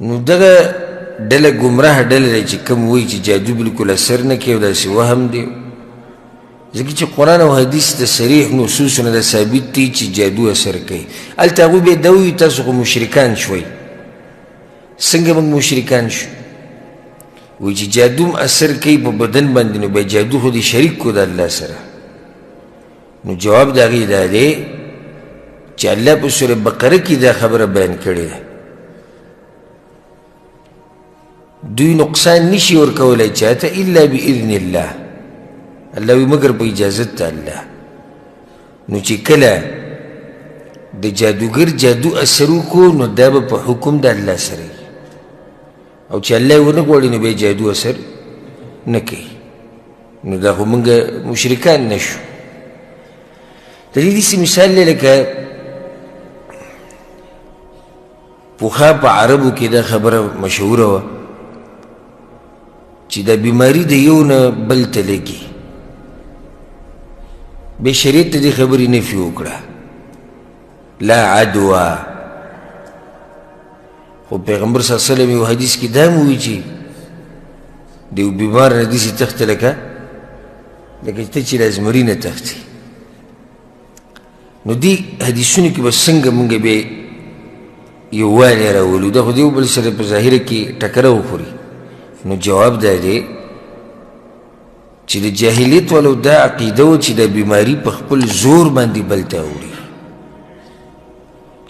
نو دغه ډله ګمراه ډله دی چې کوم وایي چې جادو بلکل اثر نه کوي او داسې وهم دی ځکه چې قرآن او حدیث د صریح نصوصونه د ثابت دي چې جادو اثر کوي هلته هغوی بیا دا وایي تاسو خو مشرکان شوئ څنګه موږ مشرکان شو وایي چې جادو هم اثر کوي په بدن باندې نو بیا جادو خو دې شریک کو د الله سره نو جواب د هغې دا دی چې الله په سوره بقره کې دا خبره بیان کړې ده دوی نقصان نشي ورکولی چاته الا باذن الله الله وی مگر په اجازت د الله نو چې کله د جادوګر جادو اثر وکړو نو دا به په حکم د الله سره او چې الله یې ونه غواړي نو بیا جادو اثر نه کوي نو دا خو موږ مشرکان نه شو د دې داسې مثال دی لکه پخوا په عربو کې دا خبره مشهوره وه چې دا بیماری د یو نه بل ته لګي بیا شریعت ته دې خبرې نفي وکړه لا عدوه خو پیغمبر صلی الله علیه وسلم یو حدیث کې دا هم وایي چې د یو بیمار نه داسې تښته لکه ته چې له زمري نه تښتې نو دې حدیثونو کې به څنګه مونږ بیا یووالی راولو دا خو د یو بل سره په ظاهره کې ټکره وخوري نو جواب دا دی چې د جاهلیت والو دا عقیده و چې د بیماری په خپل زور باندې بل ته اوړي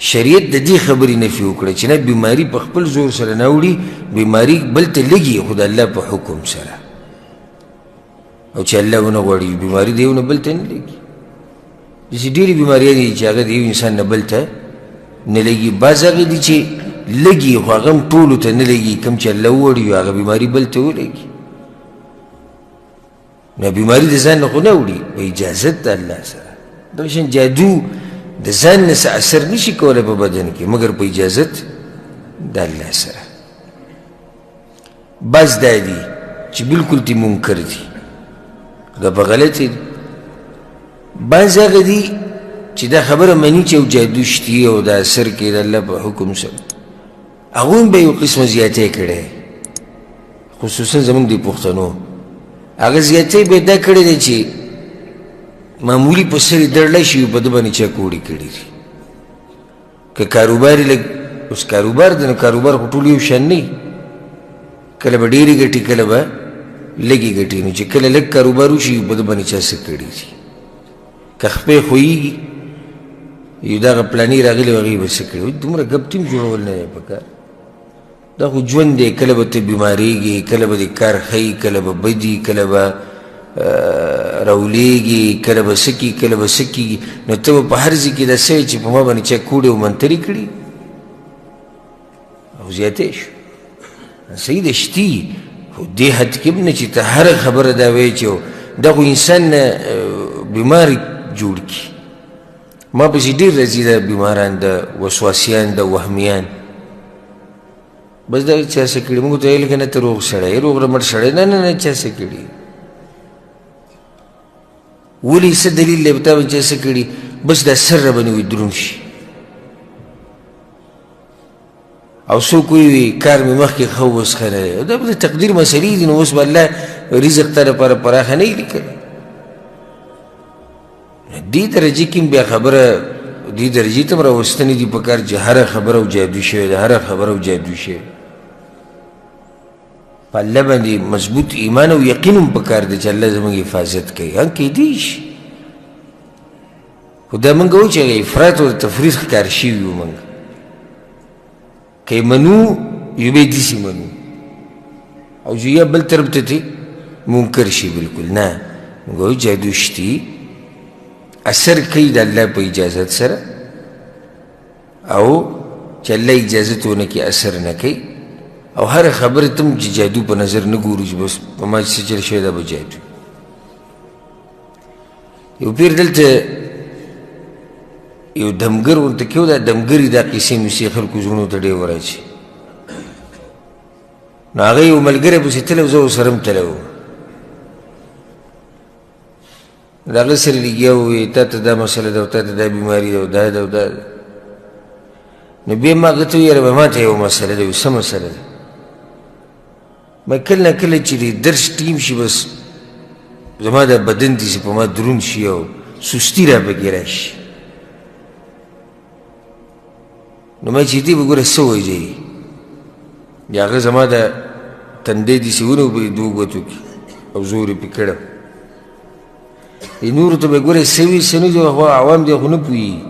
شریعت د دې خبرې نفي وکړه چې نه بیماری په خپل زور سره نه اوړي بیماری بل ته لګي خو د الله په حکم سره او چې الله ونه غواړي بیماری د یو نه بل ته نه لګي داسې ډېرې بیماریانې دي چې هغه د یو انسان نه بل ته نه لګي بعض هغې دي چې لګي خو هغه هم ټولو ته نه لګي کوم چې الله ووړي هغه بیماري بل ته ولګي نو بیماري د ځان نه خو نه وړي په اجازت د الله سره دغه شان جادو د ځان نه څه اثر نشي کولی په بدن کې مګر په اجازت د الله سره بعض دا دي چې بلکل تی منکر دي دا په غلطې دي بعض هغه دي چې دا خبره مني چې یو جادو شتي او دا اثر کوي د الله په حکم سره هغوی هم به یو قسمه زیاتی کړی خصوصا زموږ د پښتنو هغه زیاتی به دا کړی دی چې معمولي په سر یې دړلی شي په ده باندې چا کوړي کړي دي که کاروبار یې لږ اوس کاروبار دی نو کاروبار خو ټول یو شان نه کله به ډېرې ګټي کله به لږې ګټي نو چې کله لږ کاروبار وشي په ده باندې چا څه کړي دي که خپې خویږي یو دغه پلانې راغلي هغې به څه کړي دومره ګپ ټیم جوړول نه دی پکار دا خو ژوند دی کله به ته بیمارېږي کله به دې کار ښیي کله به بدي کله به راولیږي کله به څه کي کله به څه کېږي نو ته به په هر ځای کې دا څه چې په ما باندې چا کوډې او منترې کړي او زیاتی شو صحیح ده شتي خو دې حد کې نه چې ته هره خبره دا وایې چې دا خو انسان نه بیمار جوړ کړي ما پسې ډېر راځي دا بیماران د وسواسیان د وهمیان بس دا چا څه کړي موږ ته ویل که نه ته روغ سړی روغ رمټ سړی نه نه نه چا څه کړي ولې څه دلیل دی په تا باندې چا څه کړي بس دا سر راباندې وي دروند شي او څوک وي کار مې مخکې ښه اوس ښه نه دی دا به د تقدیر مسلې دي نو اوس به الله رزق تا لپاره پراخه نه وي لیکلی دې درجې کې بیا خبره دې درجې ته هم راوستنې دي په کار چې هره خبره او جادو شوې ده هره خبره او جادو شوې په الله باندې مضبوط ایمان او یقین هم په کار دی چې الله زموږ حفاظت کوي هم کیدی شي خو دا موږ وایو چې هغه افراط او تفریط ښکار شوي وو موږ که یې منو یو به یې داسې منو او چې یا بل طرف ته ترې منکر شي بلکل نه موږ وایو جادو شتي اثر کوي د الله په اجازت سره او چې الله اجازت ونه کړي اثر نه کوي او هر خبره ته چې جادو په نظر نه ګورو چې بس په ما څه چل شوی دا به جادو یو پیر دلته یو دمګر ورته کېو دا دمګري دا قیسې موسیې خلکو زړونو ته ډېر ورأچي نو هغه یو ملګری پسې تللی زه ورسره هم تللی وم د هغه سره لګیا ووایي تا ته دا مسله ده او تا ته دا بیماري ده او دا ده او دا ده نو بیا ما هغه ته ویل ما ته یوه مسله ده. څه مسله ده؟ ما کله نه کله چې د درس ټیم شي بس زما دا بدن داسې په ما دروند شي او سستي را پکې راشي. نو ما چې دې به ګوره څه وایي یا هغه زما د تندی داسې ونیو په دوو ګوتو کې او زور یې پرې کړم. نورو ته به ګوره څه وي څه نه دي خو عوام دی خو نه پوهېږي.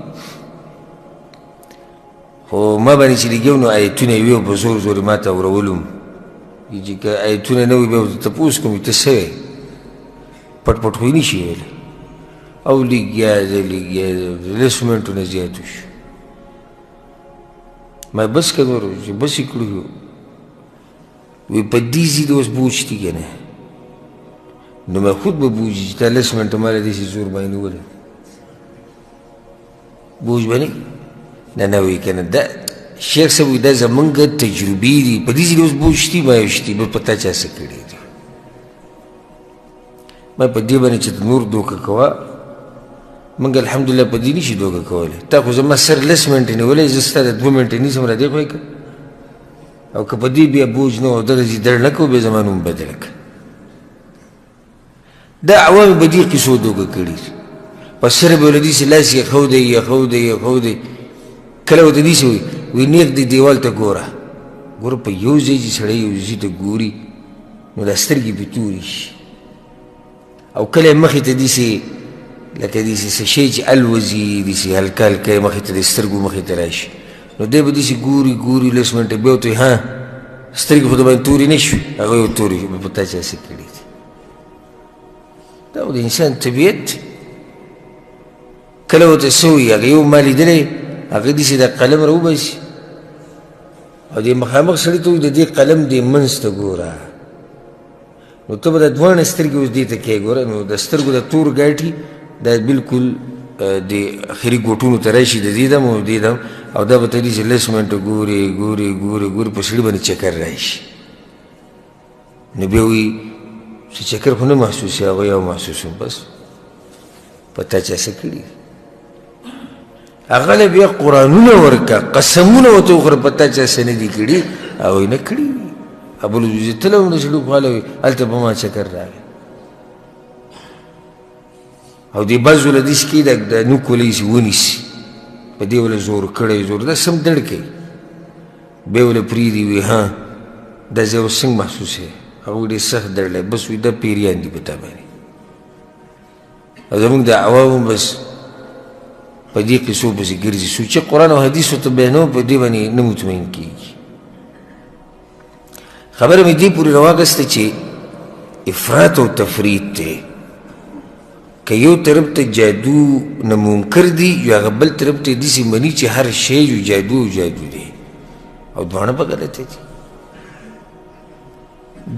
خو ما باندې چې لګیو نو ایتونه یې ویو په زور زور یې ما ته اورولم. چې که ایتونه نه وي بیا ورته تپوس کوم ته څه وی پټ پټ خو یې نه شي ویلی. او لګیا دی لس منټونه زیات وشو. ما بس که نور چې بس یې کړو وی په دې ځي د اوس بوج دي که نه نو ما خود به بوجي چې تا لس منټه ماله داسې زور باندې نیولی بوج به نه نه نه وی که نه دا شیخ صاحب وی دا زمونږ تجربې دي په دې ځي د اوس بوج دي ما یوشتي بل په تا چا څه کړي دي. ما په دې باندې چې نور دوکه کوه موږ الحمدلله په دې نشي دوکه کولی. تا خو زما سر لس منټې نیولی زه ستا د 2 منټې نیسم را دې خو یې که او که په دې بیا بوج نه و دغه ځي دړ نه کوو بیا زما نوم بدله که. دا عوام به دې قصو دوکه کړي په سر به له داسې لاس یخودی کله ورته داسې وي نیغ دې دیوال ته ګوره په یو ځای چې سړی یو ځي ته ګوري نو دا سترګې پرې تورې شي او کله یې مخې ته داسې لکه داسې څه شی چې الوځي داسې هلکه هلکه یې مخې ته د سترګو مخې ته راشي نو دی به داسې ګوري لس منټه بیا ورته وایي ها سترګې خو د باندې تورې نه شوې هغه یې تورې شوې په تا چا څه کړي دي. دا خو د انسان طبیعت دی. کله ورته څه وایي هغه یو ما لیدلی هغه داسې دا قلم را وباسي او دې مخامخ سړي ته وایي د دې قلم دې منځ ته ګوره نو ته به د دواړه سترګې اوس دې ته کښې ګوره نو د سترګو د تور ګاټي دا بلکل د اخري ګوټونو ته راشي د دې دم او دې دم او دا به ته داسې لس منټه ګورې په سړي باندې چکر راشي نو بیا وایي چې چکر خو نه محسوس هغه یو محسوسوم بس په تا چا څه کړي هغه له بیا قرآنونه ورکه قسمونه ورته وخوره په تا چا څه نه دي کړي هغوی نه کړي ابوالوجود تله هم د سړي خواله وي هلته په ما چکر راغی او دې بعض ول داسې کوي د نوک وله یې ونیسي په دې وله زور کړی زور دا سم دړ کوي بیا وله پرېږدي وي ها دا ځای اوس څنګه محسوسوې هغه ډېر سخت دړلی بس وي دا پیریان دي په تا باندې او زموږ د عوامو بس په دې قصو پسې ګرځي څوک چې قرآن او حدیث ورته بیانوم په دې باندې نه مطمئن کېږي. خبره مې دې پورې راواغسته چې افراط او تفریط دی که یو طرف ته جادو نه منکر دي یا هغه بل طرف ته داسې مني چې هر شی یو جادو دی او دواړه به غلطه دي.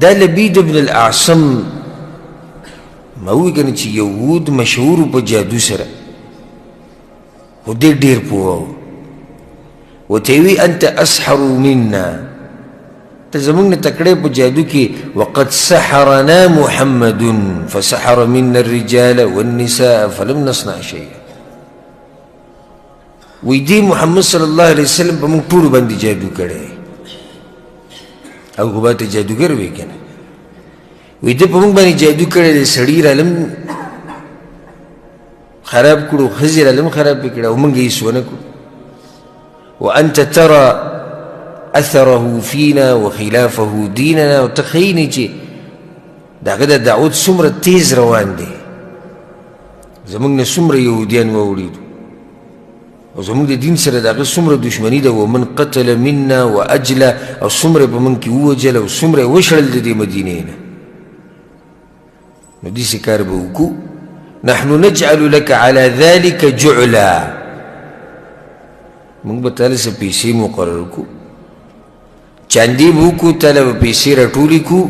دا لبید ابن الاعصم ما ووایي که نه چې یهود مشهور په جادو سره خو دې ډېر پوه و ورته یې وي انت اسحر منا ته زموږ نه تکړی په جادو کې وقد سحرنا محمد فسحر منا الرجال والنساء فلم نصنع شيئا وی دې محمد صلی الله علیه وسلم په موږ ټولو باندې جادو کړی او خو به ته جادوګر وی که نه وی ده په موږ باندې جادو کړی دی سړي رالم خراب کړو ښځې رالم خراب پې کړه او موږ یې هېڅ ونه کړو وانت ترى اثره فينا وخلافه ديننا وتخيني چې د هغه د دعوت څومره تیز روان دی زموږ نه څومره یهودیان واوړېدو او زموږ د دین سره د هغه څومره دشمني ده ومن قتل منا واجله او څومره په موږ کې ووجل او څومره یې وشړل د دې مدینې نه نو داسې کار به وکړو نحن نجعل لك على ذلك جعلا موږ به تاله څه پیسې مقرر کړو چاندی به وکړو تاله به پیسې راټولې کړو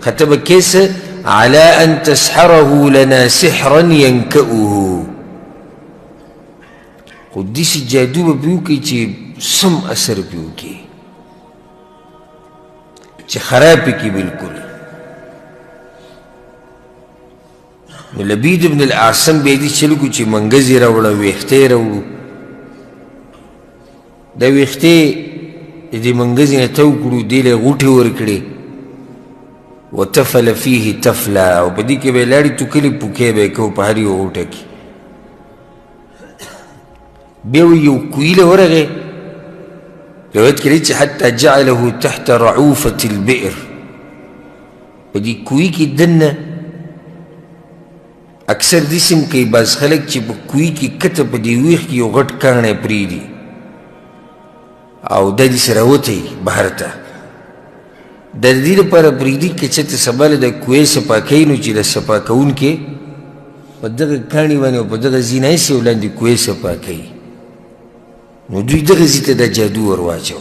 خطه به کیسه على ان تسحره لنا سحرا ينکئه خو داسې جادو به پرې وکړي چې سم اثر پرې وکړي چې خراب پې کړي بلکل نو لبید ابن الاعصم بیا دې چل کړو چې منګز یې راوړه ویښته یې راوړو دا ویختې د دې منګزې نه تو کړو دې له غوټې ورکړې وتفل فيه تفلا او په دې کې به یې لاړې توکلې پوکې به یې کو په هر یو غوټه کې بیا یو کوی له ورغې روایت کې دی چې حتی جعله تحت رعوفة البئر په دې کوی کې دننه اکثر دسم کوي بعض خلک چې په کوی کې کته په دې ویښ کې یو غټ کاڼی پرېږدي او دا دې سره وتی بهر ته د دې لپاره پرېږدي که چېرته سبا له د کوی صفا کوي نو چې د صفا کوونکې په دغه کاڼي باندې او په دغه ځای نایسي او لاندې کوی صفا کوي نو دوی دغه ځای ته دا جادو ور واچو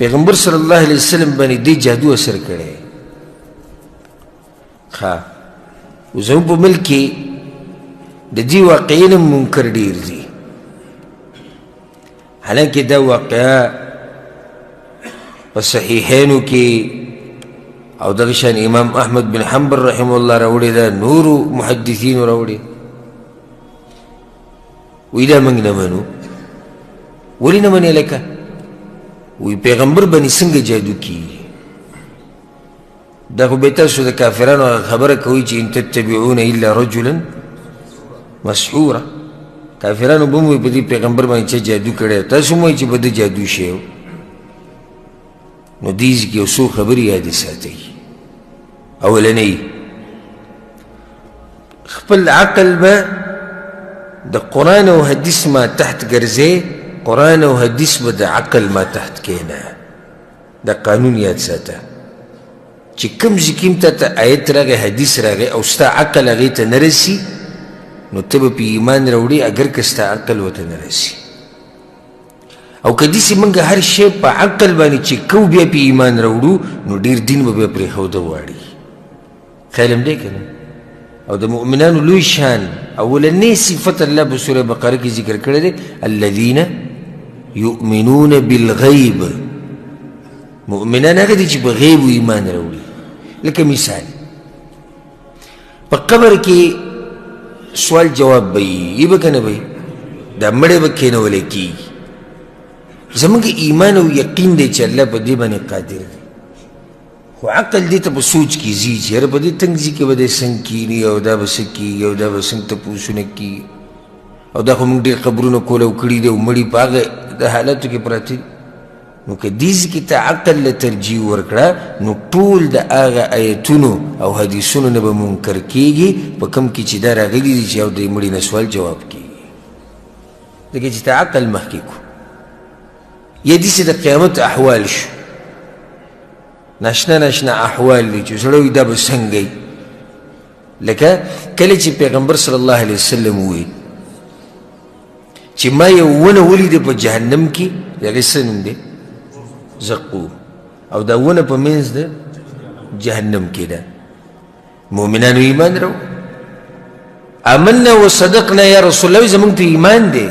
پیغمبر صلی الله علیه وسلم باندې دې جادو اثر کړی ښه زموږ په ملک کې د دې واقعې نه منکر ډېر دي حالانکه دا واقعه په صحیحینو کې او دغه شان امام احمد بن حنبل رحمه الله راوړې ده نورو محدثینو راوړې وی دا موږ نه منو ولې نه منې لکه وی پیغمبر باندې څنګه جادو کیږي دا خو به تاسو د کافرانو خبره کوي چې ان تتبعون الا رجلا مسحورا کافرانو به مو په دې پیغمبر باندې چې جادو کړی تاسو مو چې به د جادو شی نو دیز کې یو څو خبرې یادې ساتئ اولنۍ خپل عقل به د قرآن او حدیث ما تحت ګرځې قرآن او حدیث به د عقل ما تحت کېنه دا قانون یاد ساته چې کوم ځای کې ته آیت راغی حدیث راغی او ستا عقل هغې ته نه رسي نو ته به په ایمان راوړې اگر که ستا عقل ورته نه رسي او که داسې موږ هر شی په عقل باندې چې کو بیا په ایمان راوړو نو ډېر دین به بیا پرېښوده غواړي خیال هم دی که نه او د مؤمنانو لوی شان اولنۍ صفت الله په سوره بقره کې ذکر کړی دی الذین یؤمنون بالغیب مؤمنان هغه دي چې په غیبو ایمان راوړي لکه مثال په قبر کې سوال جواب به یي به که نه به یي دا مړی به کښېنولی کېږي زموږ ایمان او یقین دی چې الله په دې باندې قادر دی خو عقل دې ته په سوچ کې ځي چې یاره په دې تنګ ځي کې به دی څنګه کښېني او دا به څه کېږي او دا به څنګه تپوسونه کېږي او دا خو موږ ډېر قبرونه کولو کړي دي او مړي په هغه د حالاتو کې پراته دي نو که دې ځکې ته عقل له ترجیح ورکړه نو ټول د هغه ایتونو او حدیثونو نه به منکر کېږي په کوم کې چې دا راغلي دي چې او د مړي نه سوال جواب کېږي ځکه چې ته عقل مخکې کړو یا داسې د قیامت احوال شو ناشنا ناشنا احوال دي چې سړی وایي دا به څنګه وي لکه کله چې پیغمبر صلی الله علیه وسلم ووایي چې ما یو ونه ولیده په جهنم کې د هغې څه نوم دی زقوم او دا ونه په منځ د جهنم کې ده مؤمنانو ایمان راو آمنا وصدقنا یا رسول الله زمونږ ته ایمان دی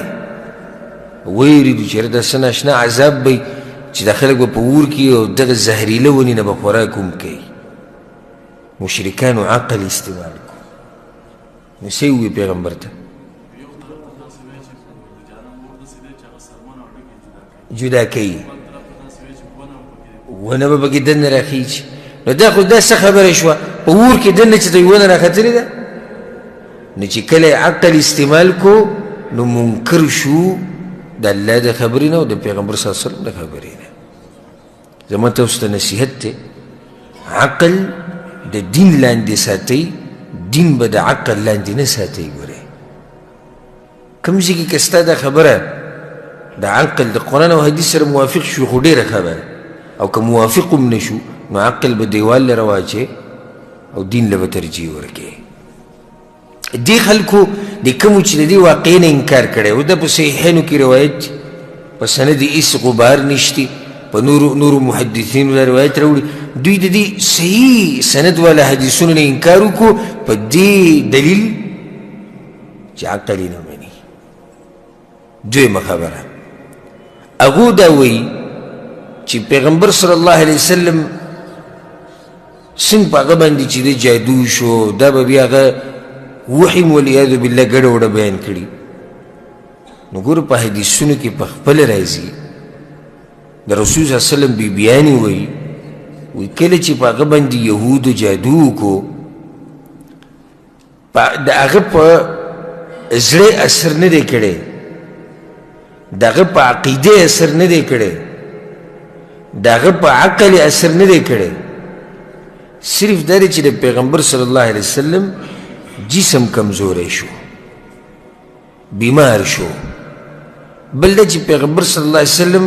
ویریدو چېرې دا څه ناشنا عذاب به چې دا خلک به په اور کې او دغه زهریله ونې نه به خوراک هم کوي مشرکانو عقل استعمال کو نو څه ووایي پیغمبر ته جدا کوي ونه به پکې دننه راخیږي نو دا خو دا څه خبره شوه په اور کې دننه چې ته ونه راختلې ده نو چې کله عقل استعمال کو نو منکر شو د الله د خبرې نه او د پیغمبر صلی الله علیه وسلم د خبرې نه زما تاسو ته نصیحت دی عقل د دین لاندې ساتئ دین به د عقل لاندې نه ساتئ ګورئ کوم ځای کې که ستا دا خبره د عقل د قرآن او حدیث سره موافق شو خو ډېره خبره او که موافق هم نه شو نو عقل به دیوال له رواچې او دین له به ترجیح ورکړې دې خلکو د کومو چې د دې واقعې نه انکار کړی و دا په صحیحینو کې روایت په سند یې هېڅ غبار نشتی په نورو محدثینو دا روایت راوړي دوی د دې صحیح سند والا حدیثونو نه انکار وکړو په دې دلیل چې عقل یې نه مني دویمه خبره هغو دا وایي چې پیغمبر صلی الله علیه وسلم څنګه په هغه باندې چې د جادو شو دا به بیا هغه وحیم والعیاذ بالله ګډه وډه بیان کړي نو ګوره په حدیثونو کې په خپله راځي د رسول صلی الله علیه وسلم بیبیانې وایي وی کله چې په هغه باندې یهودو جادو وکړو د هغه په زړه اثر نه دی کړی د هغه په عقیده اثر نه دی کړی د هغه په عقل اثر نه دی کړی صرف دا دی چې د پیغمبر صلی الله علیه وسلم جسم کمزوری شو بیمار شو بل دا چې پیغمبر صلی الله علیه وسلم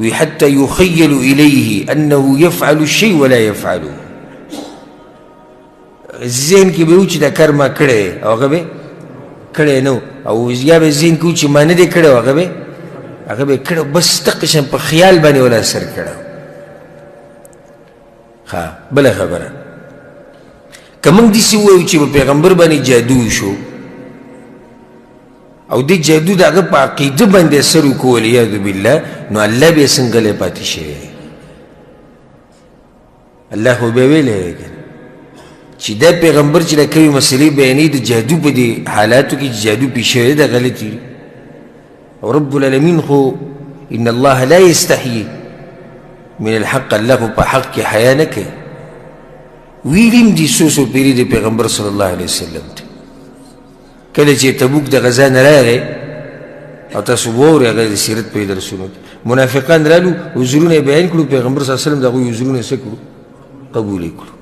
وی حتی یخیل الیه انه یفعل الشیء ولا یفعله ذهن کې به و چې دا کار ما کړی او هغه به کړی نه او یا به ذهن کې و چې ما نه دی کړی او هغه به کړی بس تقشن په خیال باندې ولا اثر کړی ها بله خبره که موږ داسې ووایو چې په پیغمبر باندې جادو شو او دې جادو د هغه په عقیده باندې اثر وکړو والعیاذ بالله نو الله بیا څنګه لی پاتې شوی الله خو بیا ویلی چې دا پیغمبر چې دا کوي مسلې بیانوي د جادو په دې حالاتو کې چې جادو پېښ شوی دا غلطي او رب العالمین خو ان الله لا یستحیي من الحق الله خو په حق کې حیا نه کوي ویلیم دي څو پیرې د پیغمبر صلی الله علیه وسلم ته کله چې تبوک د غزا نه راغی او تاسو وورئ هغه د سیرت په درسونو کې منافقان رالو عذرونه یې بیان کړو پیغمبر صلی الله علیه وسلم د هغوی عذرونه څه کړو قبول یې کړو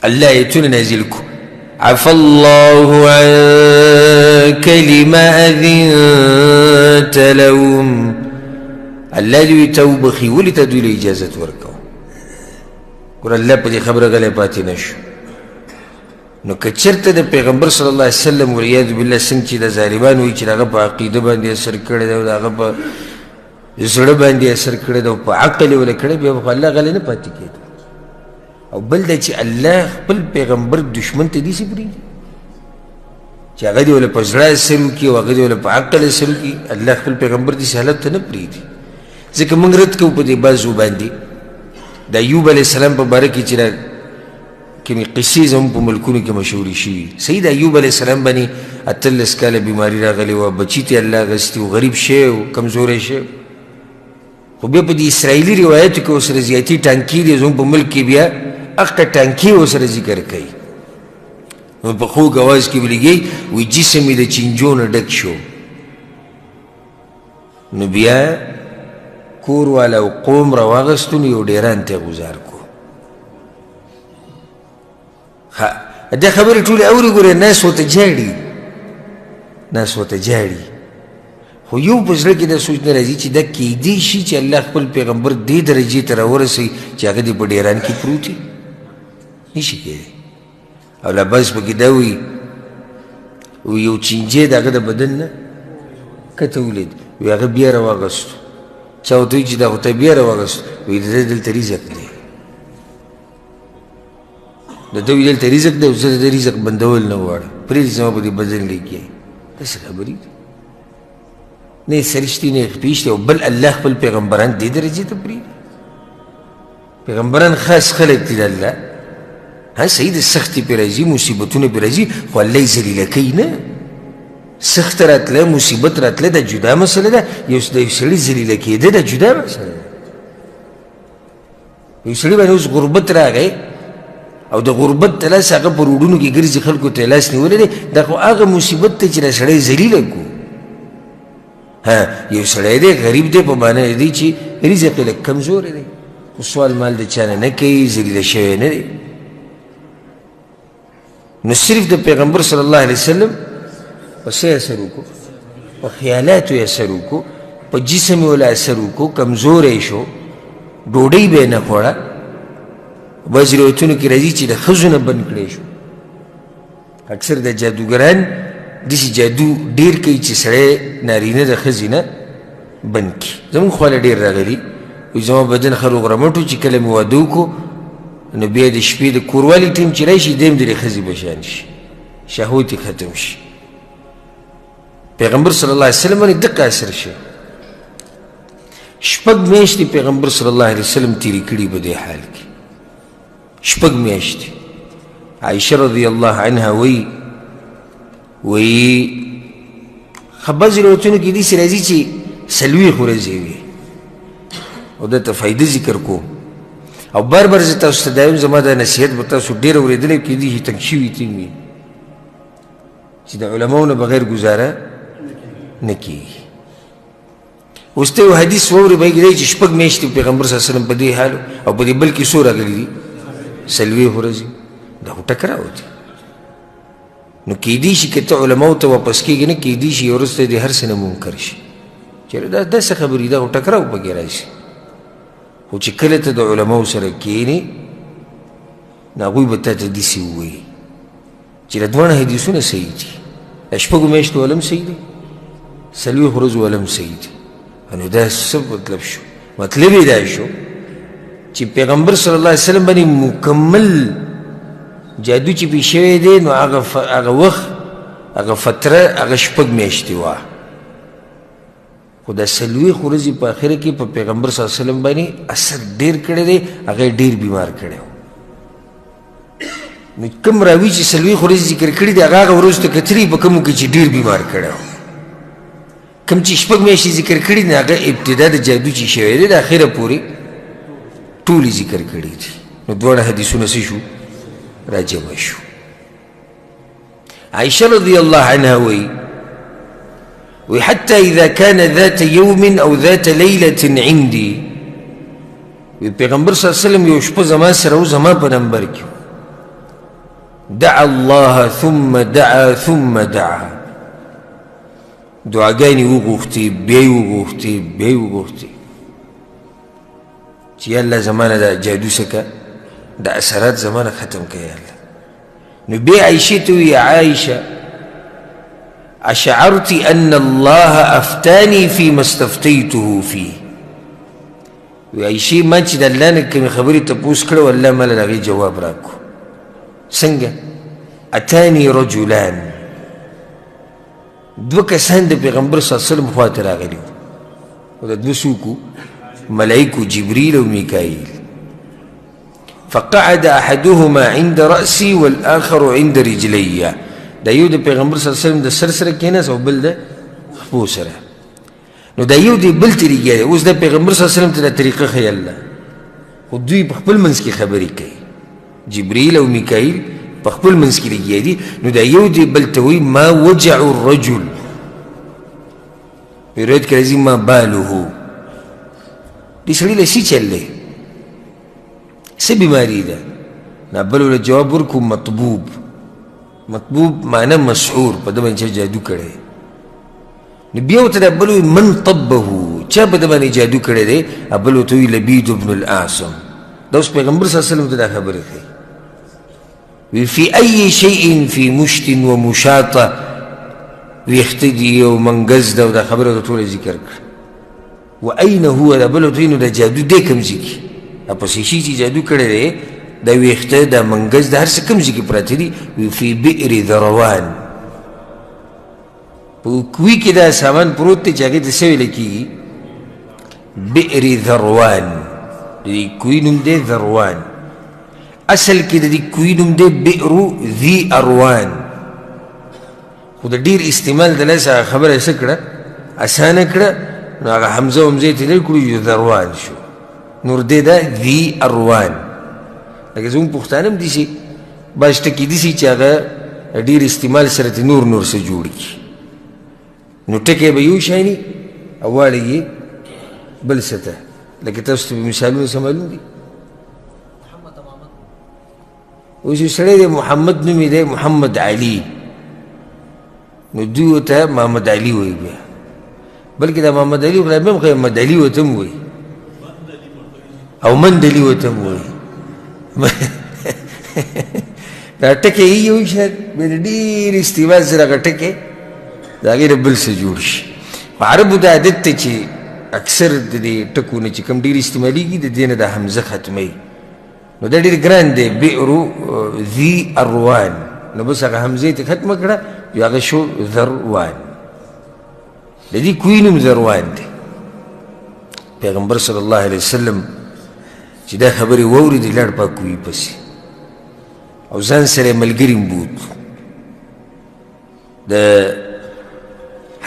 الله آیتونه نازل کړو عفى الله عنك لما أذنت لهم الله دوی ته وبخي ولې ته دوی له اجازت ورکوه ګوره الله په دې خبره غلی پاتې نه شو نو که چېرته د پیغمبر صلی الله علیه وسلم والعیاذ بالله څنګه چې د ظالمان وایي چې د هغه په عقیده باندې اثر کړی دی او د هغه په زړه باندې اثر کړی دی او په عقل یې وله کړی بیا به الله غلی نه پاتې کېده او بل دا چې الله خپل پیغمبر دشمن ته داسې پرېږدي چې هغه دې وله په زړه اثر وکړي او هغه دې وله په عقل اثر وکړي الله خپل پیغمبر داسې حالت ته نه پرېږدي ځکه موږ رد کوو په دې بعضو باندې د ایوب علیه السلام په باره کې چې کومې قصې زموږ په ملکونو کې مشهورې شوي صحیح د ایوب علیه السلام باندې 18 کاله بیماري راغلې وه بچي ته الله اخیستي و غریب شوی و کمزوری شوی خو بیا په دې اسرائیلي روایتو کې ورسره زیاتي ټانکي دي زموږ په ملک کې بیا هغه ټانکي ورسره ذکر کوي نو په خوږ اواز کې ولیږي وایي جسم یې د چینجو نه ډک شو نو بیا کور والا او قوم راواغستو نو یو ډیران ته ګزار کو دا خبرې ټولې اوري ګورې ناس ورته جاړي خو یو په زړه کې دا سوچ نه راځي چې دا کیدی شي چې الله خپل پیغمبر دې درجې ته راورسوي چې هغه دې په ډیران کې پروت وي نشي کېدی او لباس پکې دا وي یو چینجی د هغه د بدن نه کته ولید وي هغه بیا راواغستو چا ورته وایي چې دا خو ته بیا راواغستو وایي د ده دلته رزق دی د ده وي دلته رزق دی او زه د ده رزق بندول نه غواړم پرېږدي زما په دې بدن لګیا داسې خبرې دي نه یې سرشتي نه یې خپېشتي او بل الله خپل پیغمبران دې درجې ته پرېږدي پیغمبران خاص خلک دي د الله ها صحیح د سختې پرې راځي مصیبتونه پرې راځي خو الله یې ذلیله کوي نه سخت راتله مصیبت راتله دا جدا مسله ده یو سړي ذلیله کېده دا جدا مسله ده یو سړي باندې اوس غربت راغی او د غربت ته لاس هغه په روډونو کې ګرځي خلکو ته لاس نیولی دی دا خو هغه مصیبت دی چې دا سړی ذلیله کو ها یو سړی دی غریب دی په معنی دی چې رزق یې لږ کمزوری دی خو سوال مال د چا نه کوي ذلیله شوی نه دی نو صرف د پیغمبر صلی الله علیه وسلم په څه اثر وکړو په خیالاتو یې اثر وکړو په جسم یې وله اثر وکړو کمزوری شو ډوډۍ به یې نه خوړه بعضې روایتونو کې راځي چې د ښځو نه بند کړی شو اکثر د جادوګران داسې جادو ډېر کوي چې سړی نارینه د ښځې نه بند کړي زموږ خواله ډېر راغلي وایي زما بدن ښه روغ رمټ و چې کله مې واده وکړو نو بیا د شپې د کوروالي ټیم چې راشي دی هم د دې ښځې په شان شي شهوت یې ختم شي پیغمبر صلی الله علیه وسلم باندې دقه اثر شي 6 میاشتې پیغمبر صلی الله علیه وسلم تېرې کړي په دې حال کې 6 میاشتې عایشه رضی الله عنها وی خو بعضې روایتونو کې داسې راځي چې څلوېښت ورځې وي او دلته فایده ذکر کوم او بار بار زه تاسو ته دا یم زما دا نصیحت به تاسو ډېر اورېدلی کېدای شي تنګ شوي تیم وي چې د علماو نه بغیر ګزاره نه کېږي. اوس ته یو حدیث واورې به کېدای چې شپږ میاشتې پیغمبر صلی الله علیه وسلم په دې حال او په دې بل کې څو راغلي دي څلوېښت ورځې دا خو ټکراو دي. نو کېدای شي که ته علماو ته واپس کېږي نه کېدای شي وروسته دې هر څه نه منکر شي چېرې دا داسې خبرې دا خو ټکراو پکې راشي. خو چې کله ته د علماو سره کښېنې نو هغوی به تا ته داسې ووایي چې دا دواړه حدیثونه صحیح دي د شپږو میاشتو ولم صحیح دی څلوېښت ورځو ولم صحیح دی. نو دا څه مطلب شو؟ مطلب یې دا شو چې پیغمبر صلی الله علیه وسلم باندې مکمل جادو چې پې شوی دی نو هغه وخت هغه فتره هغه شپږ میاشتې وه خو دا څلوېښت ورځې په اخره کې په پیغمبر صلی الله علیه وسلم باندې اثر ډېر کړی دی هغه یې ډېر بیمار کړی و. نو کوم راوي چې څلوېښت ورځې ذکر کړي دي هغه ورځو ته کتلي په کومو کې چې ډېر بیمار کړی و. کوم چې شپږ میاشتې ذکر کړي دي هغه ابتدا د جادو چې شوی دی د اخره پورې ټولې ذکر کړي دي. نو دواړه حدیثونه څه شو راجمع شو. عائشة رضي الله عنها وحتى إذا كان ذات يوم أو ذات ليلة عندي پیغمبر صلی الله علیه وسلم یو شپه زما سره و زما په نمبر کې دعا الله ثم دعا ثم دعا دعاګانې وغوښتې بیا یې وغوښتې بیا یې وغوښتې چې یا الله زما نه دا جادو څه که دا اثرات زما نه ختم که یا الله. نو بیا عایشې ته وی عایشه اشعرت ان الله افتاني فيما استفتيته فيه وی عایشې ما چې د الله نه کومې خبرې تپوس کړه والله ما له هغې جواب راکړو. څنګه؟ اتاني رجلان دوه کسان د پیغمبر صلی الله علیه وسلم خوا ته راغلي وو او د دوه څوک ملایکو جبریل او میکایل. فقعد احدهما عند رأسي والآخر عند رجلي دا یو د پیغمبر صلی الله علیه وسلم د سر سره کېناست او بل د خپو سره. نو دا یو دی بل طریقه دی. اوس د پیغمبر صلی الله علیه وسلم ته دا طریقه ښیي الله خو دوی په خپل منځ کې خبرې کوي جبریل او میکایل په خپل منځ کې لګیا دي. نو دا یو دی بل ته وایي ما وجع الرجل په روایت کې راځي ما باله دې سړي له څه چل دی څه بیماري ده. نه بل ورله جواب ورکړو مطبوب. مطبوب معنی مسحور په ده باندې چا جادو کړی. نو بیا ورته دا بل وایي من طبه چا په ده باندې جادو کړی دی. بل ورته وایي لبید بن الاعصم. دا اوس پیغمبر صلی الله علیه وسلم ته دا خبرې کوي وی فی ای شیء فی مشت و مشاطه ویښته دي او منګز ده او دا خبره ورته ټوله ذکر کړه. و این هو دا بل ورته وایي نو دا جادو دی کوم ځای کې پسې شي چې جادو کړی دی دا ویښته دا منګز د هر څه کوم ځای کې پراته دي. وی فی بئر ذروان په کوي کې دا سامان پروت دی چې هغې ته څه ویله کېږي بئر ذروان. د دې کوي نوم دی ذروان. اصل کې د دې کوي نوم دی بئر ذي اروان خو د ډېر استعمال د لاسه خبره څه کړه اسانه کړه نو هغه حمزه ومزې ته لرې کړو ذروان شو. نور دی دا ذي اروان. لکه زموږ پښتانه هم داسې بعض ټکي داسې چې هغه ډېر استعمال سره ته نور څه جوړ کړي نو ټکی به یو شاني او واړه یې بل څه ته. لکه تاسو ته مثالونه څه معلوم دي. اوس یو سړی دی محمد نوم یې دی محمد علي نو دوی ورته محمد علي وایي بیا بلکې دا محمد علي خدای به هم محمد علي ورته هم وایي او مندلي ورته هم وایي. دا ټکی یې یو شان بیا د ډېر استعمال سره هغه ټکی د هغې نه بل څه جوړ شي. په عربو دا عادت دی چې اکثر د دې ټکو نه چې کوم ډېر استعمالېږي د دې نه دا حمزه ختموي نو دا ډېر ګران دی بئر ذي اروان نو بس هغه حمزې ته ختمه کړه یو هغه شو ذروان. د دې کوی نوم ذروان دی. پیغمبر صلی الله علیه وسلم چې دا خبرې واورېدې لاړ په کوی پسې او ځان سره یې ملګري بوت. د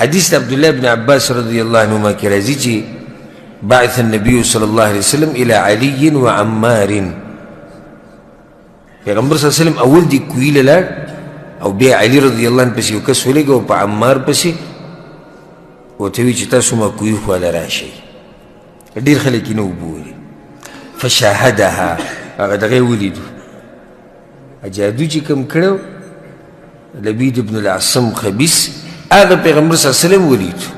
حديث عبد الله بن عباس رضي الله عنهما كرازي بعث النبي صلى الله عليه وسلم إلى علي وعمار. پیغمبر صلی اللہ علیہ وسلم اول دی کوی للاړ او بیا علی رضی اللہ عنہ پسې یو کس ولېږه او په عمار پسې ورته وی چې تاسو ما کوی خواله راشئ. ډېر خلک یې نه وبولي. فشاهدها هغه دغه یې ولیدو جادو چې کوم کړی لبید ابن العصم خبیث هغه پیغمبر صلی الله علیه وسلم ولیدو.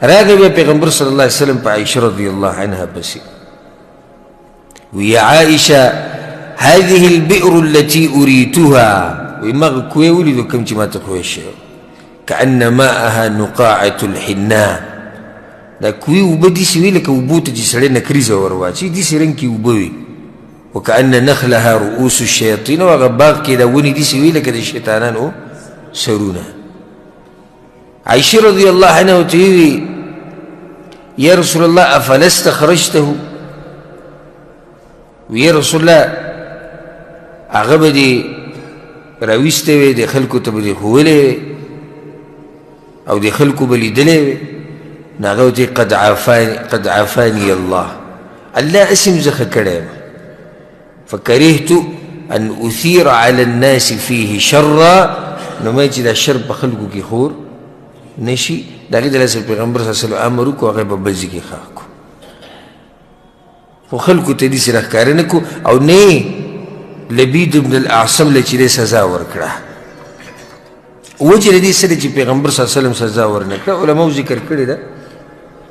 راغی بیا پیغمبر صلی الله علیه وسلم په عایشه رضی الله عنها پسې وی عائشه هذه البئر التي أريتها وما كوي ولدو كم ما تقويش كأن ماءها نقاعة الحناء دا كوي وبدي سوي لك وبوت جسرين كريزة ورواتي دي سرنكي وبوي وكأن نخلها رؤوس الشياطين وغباق كده وني دي سوي لك دي الشيطانان سرونا. عائشة رضي الله عنها وتقولي يا رسول الله أفلا استخرجته ويا رسول الله هغه به دې راویستی وی د خلکو ته به دې ښوولی وی او د خلکو به لیدلی وی نو هغه ورته قد عافاني الله اسم زه ښه کړی یم فکرهت ان اثیر على الناس فيه شرا نو ما چې دا شر په خلکو کې خور نشي د هغې دلاسې پیغمبر صلی الله علیه وسلم امر وکړو هغه په بل ځای کې ښخ کړو خو خلکو ته داسې راښکاره نه کړو او نه لبید ابن الاعصم له چې دی سزا ورکړه. وجه د دې څه دی چې پیغمبر صلی الله علیه وسلم سزا ورنه کړه علماو ذکر کړې ده.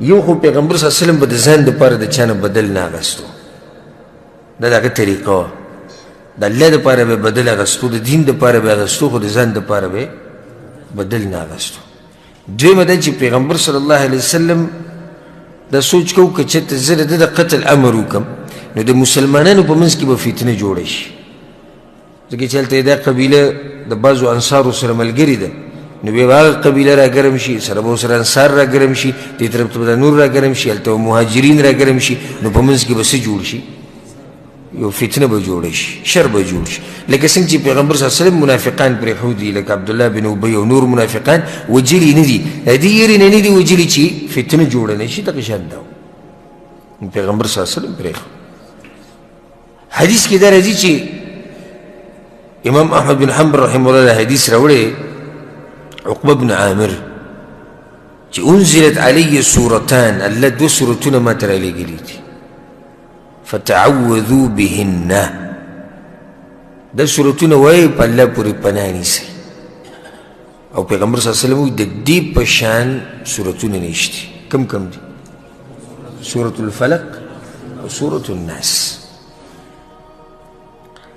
یو خو پیغمبر صلی الله علیه وسلم به د ځان دپاره د چا نه بدل نه اخېستو دا د هغه طریقه وه د الله دپاره به بدل اخېستو د دین دپاره به اخېستو خو د ځان دپاره به بدل نه اخېستو. دویمه ده چې پیغمبر صلی الله علیه وسلم دا سوچ کوو که چېرته زه د ده د قتل امر وکړم نو د مسلمانانو په منځ کې به فتنه جوړه شي ځکه چې هلته دا قبیله د بعضو انصارو سره ملګرې ده نو بیا به هغه قبیله را ګرم شي سره به ورسره انصار را ګرم شي دې طرف ته به نور را ګرم شي هلته به مهاجرین را ګرم شي نو په منځ کې به څه جوړ شي یو فتنه به جوړه شي شر به جوړ شي لکه څنګه چې پیغمبر صلی الله علیه وسلم منافقان پرېښودي لکه عبدالله بن ابی او نور منافقان وجلي نه دي د دې یېرې نه نه دي وجلي چې فتنه جوړه نه شي دغه شان ده پیغمبر صلی الله علیه وسلم پرېښود. حدیث کې دا راځي چې امام احمد بن حنبل رحمه الله حدیث راوړی عقبه بن عامر چې انزلت علی سورتان الله دو سورتونه ما ته رالیږلي دي فتعوذوا بهن دا سورتونه وایي په الله پورې پناه نیسئ او پیغمبر صلی الله علیه وسلم وایي د دې په شان سورتونه نشته. کم کم دي؟ سورة الفلق او سورة الناس.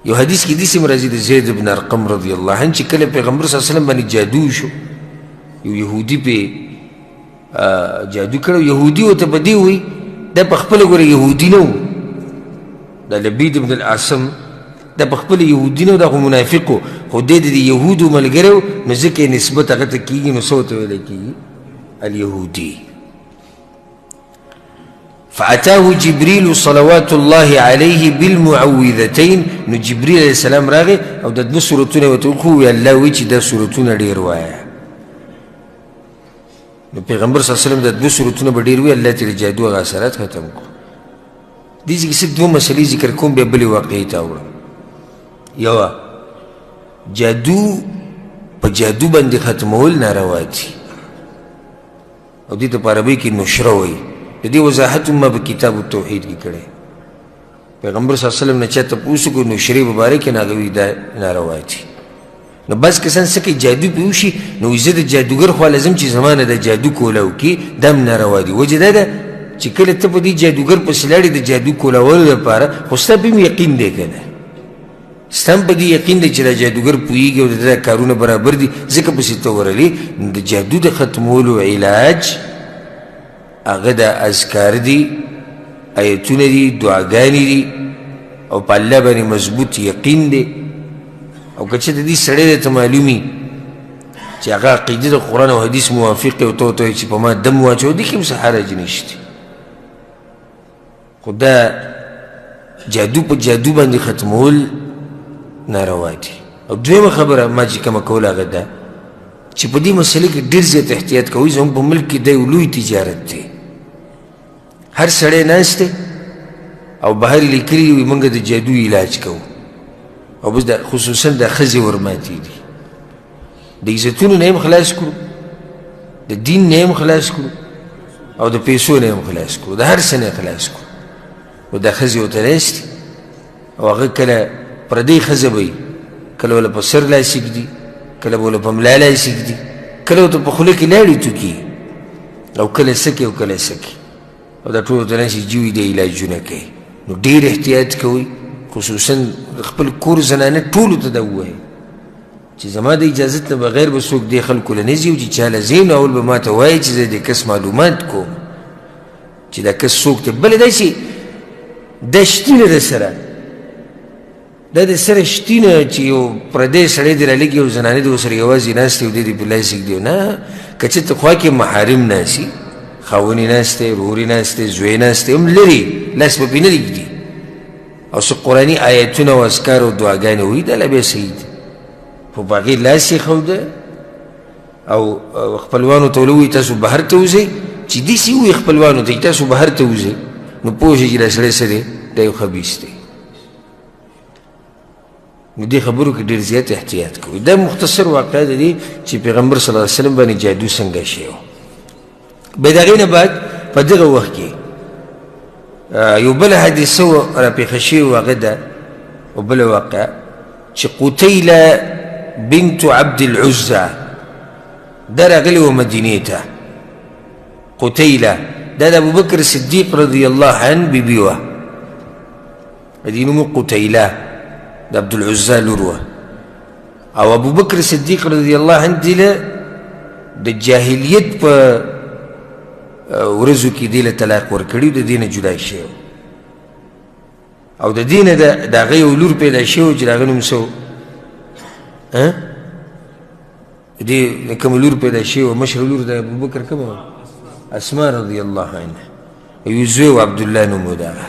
یو حدیث کې داسې راځي د زید بن ارقم رضی الله عنه چې کله پیغمبر صلی الله علیه وسلم باندې جادو شو یو یهودي پې جادو کړی یهودي ورته په دې وایي دا په خپله ګوره یهودي نه و دا لبید ابن الاعصم دا په خپله یهودي نه و دا خو منافق و خو دی د یهودو ملګری و نو ځکه یې نسبت هغه ته کېږي نو څه ورته ویلی کېږي اليهودي. فأتاه جبريل صلوات الله عليه بالمعوذتين نو جبريل عليه السلام راغي او د دوه سورتونه ورته وښووي الله وایي چې دا سورتونه ډېر وایه نو پیغمبر صلی الله علیه وسلم د دوه سورتونه به ډېر وایي الله ترې جادو هغه اثرات ختم کړو. دې کې صرف دوه مسلې ذکر کوم بیا بلې واقعې ته اوړم. یوه جادو په جادو باندې ختمول ناروا دي او دې ته په عربۍ کې نشره وایي د دې وضاحت ما په کتاب التوحید کې کړی. پیغمبر صلی الله علیه وسلم نه چا تپوس وکړو نشرې په باره کې نو هغه وایي دا ناروا دي. نو بعض کسان څه کوي جادو پې وشي نو زه د جادوګر خوا لازم چې زما نه د جادو کوله وکړي دا هم ناروا دي. وجه دا ده چې کله ته په دې جادوګر پسې لاړې د جادو کولولو لپاره خو ستا په هم یقین دی که نه ستا هم په دې یقین دی چې دا جادوګر پوهېږي او د ده کارونه برابر دي ځکه پسې ته ورغلې نو د جادو د ختمولو علاج هغه د اذکار دي ایتونه دي دعاګانې دي او په الله باندې مضبوط یقین دی او که چېرته دې سړی درته معلومي چې هغه عقیده د قرآن او حدیث موافق دی او ته ورته وایي چې په ما دم واچوه دې کې هم څه حرج نشته خو دا جادو په جادو باندې ختمول ناروا دي. او دویمه خبره ما چې کومه کوله هغه ده چې په دې مسله کې ډېر زیات احتیاط کوئ. زموږ په ملک کې دا یو لوی تجارت دی. هر سړی ناست دی او بهر یې لیکلي وي موږ د جادو علاج کوو او بس خصوصا د ښځې ورماتې دي. د عزتونو نه هم خلاص کړو، د دین نه هم خلاص کړو او د پیسو نه هم خلاص کړو، د هر څه نه خلاص کړو. نو دا ښځې ورته ناست او هغه کله پردۍ ښځه به وي، کله وله په سر لاس ږدي، کله به وله په ملا لاس ږدي، کله ورته په خوله کې لاړې توکي او کله سکي او کله سکي او دا ټول ورته ناست جوي د علاجونه کوي. نو ډېر احتیاط کوئ، خصوصا خپل کور زنانه ټولو ته دا ووایئ چې زما د اجازت نه بغیر به څوک دې خلکو له نه ځي او چې چا له ځي نو اول به ما ته وایي چې زه د کس معلومات کوم چې دا کس څوک دی. بله داسې دا شتینه ده سره، دا د سره شتینه چې یو پردی سړی دې رالېږي او زنانه دې ورسره یوازې ناستې او دی دې په لاس ږدي. نه، که چېرته خوا کې محارم ناستي، خاونې ناستې، ورورې ناستې، زوی ناستې، هم لرې لاس به پرې نه ږدي او څه قرآني آیتونه او اذکار او دعاګانې وایي، دا لا بیا صحیح دي. خو په هغې لاس یې ښوده او خپلوانو ته ولوي تاسو بهر ته وځئ، چې داسې ووایي خپلوانو ته چې تاسو بهر ته وځئ، نو پوه شئ چې دا سړی څه دی، دا یو خبیث دی. نو دې خبرو کې ډېر زیات احتیاط کوئ. دا مختصر واقعه ده دی چې پیغمبر صلی الله علیه وسلم باندې جادو څنګه شوی و. بیا د هغې نه بعد په دغه وخت کې یو بله حادثه راپېښه شوې وه، هغه ده او بله واقعه چې قتیله بنت عبد العزى دا راغلې وه مدینې ته. قتیله دا د ابوبکر صدیق رضی الله عنه بیبي وه، د دې نوم قتیله د عبدالعزى لور وه. او ابوبکر صدیق رضی الله عنه دې له د جاهلیت په ورځو کې دې له طلاق ورکړي، د دې نه جدا شوی او د دې نه د هغه یو لور پیدا شوی چې د هغه نوم څه و، دې کومه لور پیدا شوی وه، مشره لور د ابوبکر کومه وه؟ اسماء رضی الله عنها. یو زوی و عبدالله نوم و د هغه.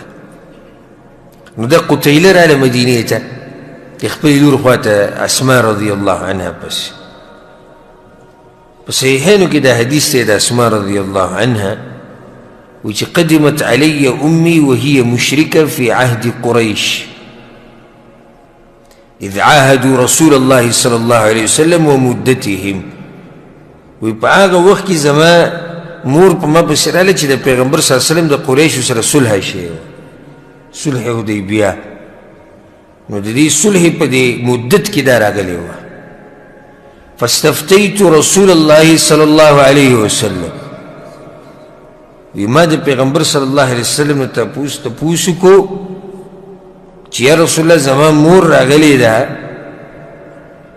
نو دا قتیله راله مدینې ته د خپلې لور خوا ته اسماء رضی الله عنها پسې. په صحیحینو کې دا حدیث دی د اسماء رضی الله عنها وایي چې قدمت علی امي وهي مشرکه في عهد قریش اذ عاهدوا رسول الله صلی الله علیه وسلم ومدتهم. وایي په هغه وخت کې زما مور په ما پسې راله چې د پیغمبر صلی الله علیه وسلم د قریشو سره صلح شوی وه، صلح حدیبیه. نو د دې صلح په دې مدت کې دا راغلی وه. فاستفتیت رسول الله صلی الله علیه وسلم، وی ما د پیغمبر صلی الله علیه وسلم نه تپوس کو چې یا رسول الله زما مور راغلی ده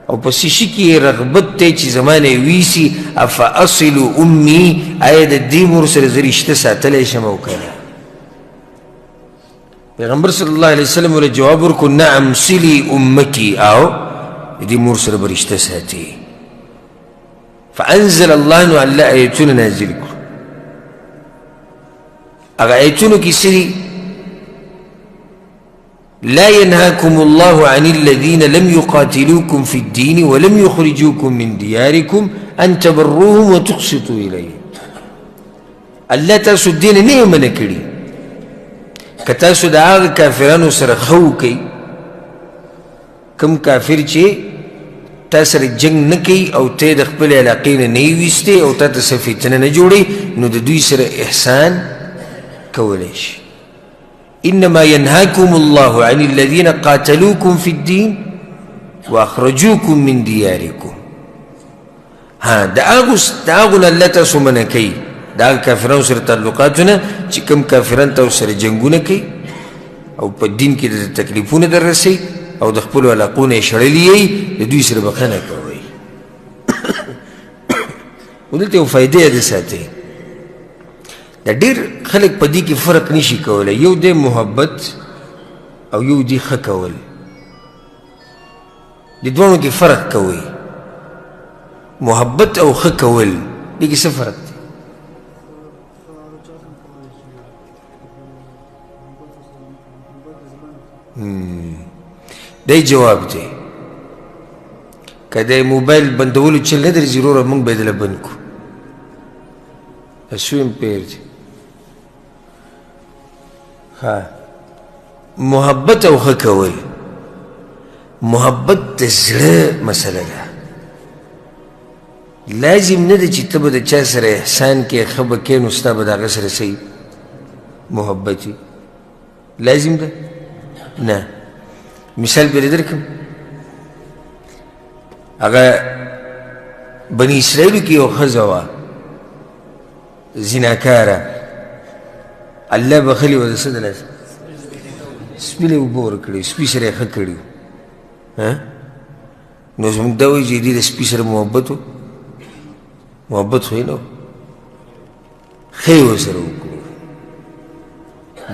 او په څه شي کې رغبت دی چې زما نه یې ویسي، افاصل امي، آیا د دې مور سره زه رشته ساتلی شم او که نه؟ پیغمبر صلی الله علیه وسلم ورته جواب ورکړو نعم صلی امکی، او د دې مور سره به رشته ساتي. فانزل الله، نو الله آیتونه نازل کړو. هغه آیتونو کې څه دي؟ لا ينهاكم الله عن الذين لم يقاتلوكم في الدين ولم يخرجوكم من دياركم ان تبروهم وتقسطوا اليهم. الله تاسو دین نه منع کړي که تاسو د هغه کافرانو سره ښه وکئ، کوم کافر چې تا سره جنګ نه کوي او ته د خپلې علاقې نه نه یې ویستې او تا ته څه فتنه نه جوړوي، نو د دوی سره احسان کولی شي. انما ينهاكم الله عن الذين قاتلوكم في الدين واخرجوكم من دياركم. د هغو نه الله تاسو منع کوي، د هغه کافرانو سره تعلقاتونه چې کوم کافران تاسو سره جنګونه کوي او په دین کې د تکلیفونه در رسوي او د خپلو علاقو نه یې شړلي یئ، د دوی سره بخښنه کوئ. خو دلته یو فایدې یاده ساتئ، دا ډېر خلک په دې کې فرق نشي کولی، یو دی محبت او یو دی ښه کول، د دواړو کې فرق کوئ. محبت او ښه کول دې کې څه فرق دی؟ دی جواب دی که د موبایل بندولو چل نه درځي وروره موږ به یې دله بند کړو اسو امپیر دی محبت او ښه کول محبت د زړه مسله ده لازم نه ده چې ته به د چا سره احسان کې ښه به کې نو ستا به د هغه سره صحیح محبت وي لازم ده نه مثال به دې درکړم هغه بني اسرائیلو کې یو ښځه وه زناکاره الله بخلي وه د څه د لاسه سپي له اوبه ورکړې سپي سره یې ښه کړي نو زموږ دا وایي چې دې د سپي سره محبت و محبت خو یې نه و ښه یې ورسره وکړو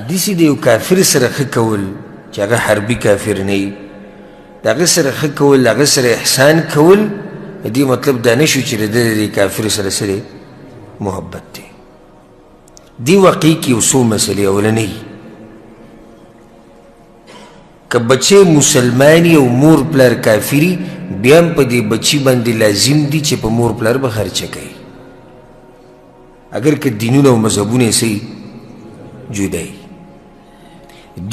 داسې د یو کافر سره ښه کول چې هغه حربي کافر نه وي د هغه سره ښه کول د هغه سره احسان کول د دې مطلب دا نه شو چې د دې کافر سره سره محبت دی دی واقعي کې یو څو مسلې اولنۍ که بچه مسلمانی او مور پلار کافری بیا هم په دې بچي باندې لازم دي چې په مور پلار به خرچه کوي اگر که دینونه او مذهبونه یې صحیح جدا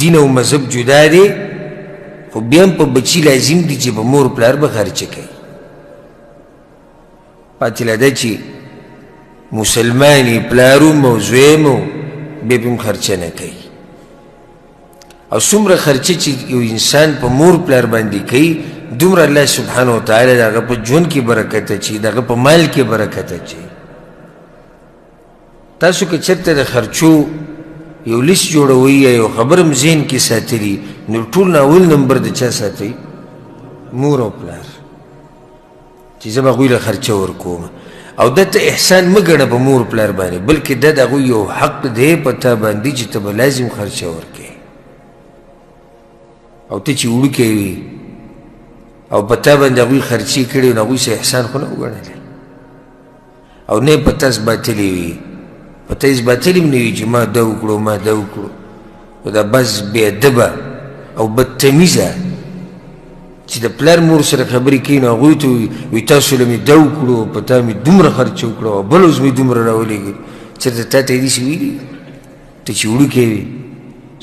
دین او مذهب جدا دی خو بیا هم په بچي لازم دي چې په مور پلار به خرچه کوي پاتې لا ده چې مسلمانی پلارم او زویم او بیا به هم خرچه نه کوي او څومره خرچه چې یو انسان په مور پلار باندې کوي دومره الله سبحانه وتعالی د هغه په ژوند کې برکت اچوي د هغه په مال کې برکت اچوي تاسو که چېرته د خرچو یو لیست جوړوئ یا یو خبر هم ذهن کې ساتلي نو ټول نه اول نمبر د چا ساتئ مور او پلار چې زه به هغوی له خرچه ورکوم او دا ته احسان مه ګڼه په مور پلار باندې بلکې دا د هغوی یو حق دی په تا باندې چې ته به لازم خرچه ورکوې او ته چې وړوکی وي او په تا باندې هغوی خرچې کړي نو هغوی سه احسان خو نه وګڼلی او نه یې په تا باطلې وي په تا یې باطلې هم نه وي چې ما دا وکړو ما دا وکړو خو دا بس بې ادبه او بدتمیزه چې د پلار مور سره خبرې کوي نو هغوی ته وي تاسو له مې دا وکړو په تا مې دومره خرچه وکړو او بل اوس مې دومره راولېږي چېرته تا ته یې داسې ویلي ته چې وړوکی وي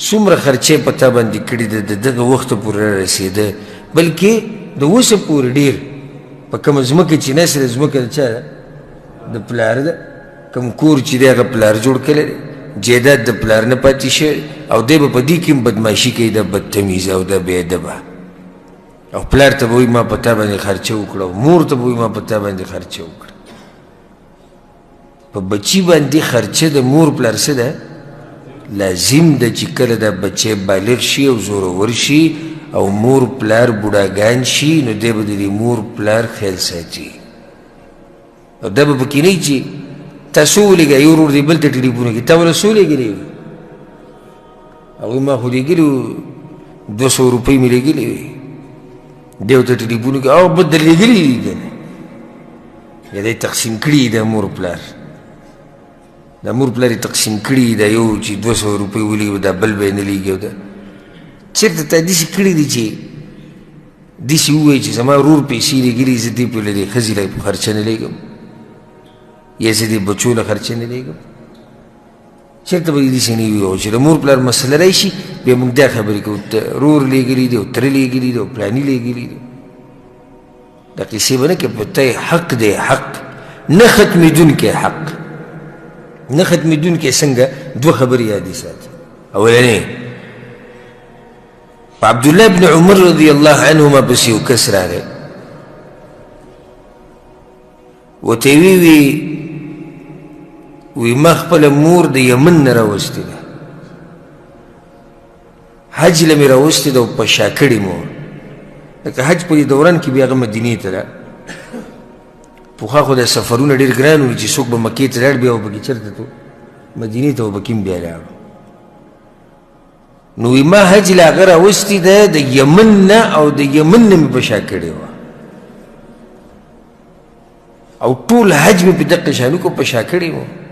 څومره خرچې په تا باندې کړي ده د دغه وخته پورې رارسېده بلکې د اوسه پورې ډېر په کومه ځمکه چې نسره ځمکه د چا ده د پلار ده کوم کور چې دی هغه پلار جوړ کړی دی جایداد د پلار نه پاتې شوی او دی به په دې کې هم بدماشي کوي دا بدتمیزه او دا بې ادبه او پلار ته به وایي ما په تا باندې خرچه وکړه او مور ته به وایي ما په تا باندې خرچه وکړه په بچي باندې خرچه د مور پلار څه ده لازم ده چې کله دا بچی بالغ شي او زورور شي او مور پلار بوډاګان شي نو دی به د دې مور پلار خیال ساتي او دا به پکې نه وي چې تا څه ولېږه یو ورور دی بل ته ټلیفون کوي تا وله څه ولېږلي وي هغوی ما خو لېږلي وو 200 روپۍ مې لېږلي وي دی ورته ټلیفون کوي او بل در لېږلي دي که نه یا دی تقسیم کړي دا مور پلار دا مور پلار یې تقسیم کړي دا یو چې 200 روپۍ ولېږي دا بل به یې نه لېږي او دا چېرته تا داسې کړي دي چې داسې ووایي چې زما ورور پیسې لېږلي زه دې پهله دې ښځې له خرچه نه لېږم یا زه دې بچو له خرچه نه لېږم چېرته به داسې نه وي او چې د مور پلار مسله راشي بیا موږ دا خبرې کوو رور لېږلي دي او تره لېږلي دي او پلاني لېږلي دي دا قیسې به نه کوې په ته حق دی حق نه ختمېدونکی حق نه ختمېدونکی څنګه دوه خبرې یادې ساتي اولنۍ په عبدالله بن عمر رضی الله عنهما پسې یو کس راغی ورته یې وی ما خپله مور د یمن نه راوستې ده حج له مې راوستې ده او په شا کړې مو لکه حج په دې دوران کې بیا هغه مدینې ته ده پخوا خو د سفرونه ډېر ګران وي چې څوک به مکې ته لاړ بیا به پکې چېرته ته مدینې ته به پکې هم بیا لاړو نو وی ما حج له هغه راوستې ده د یمن نه او د یمن نه مې په شا کړې وه او ټول حج مې په دقه شانو کو په شا کړې وه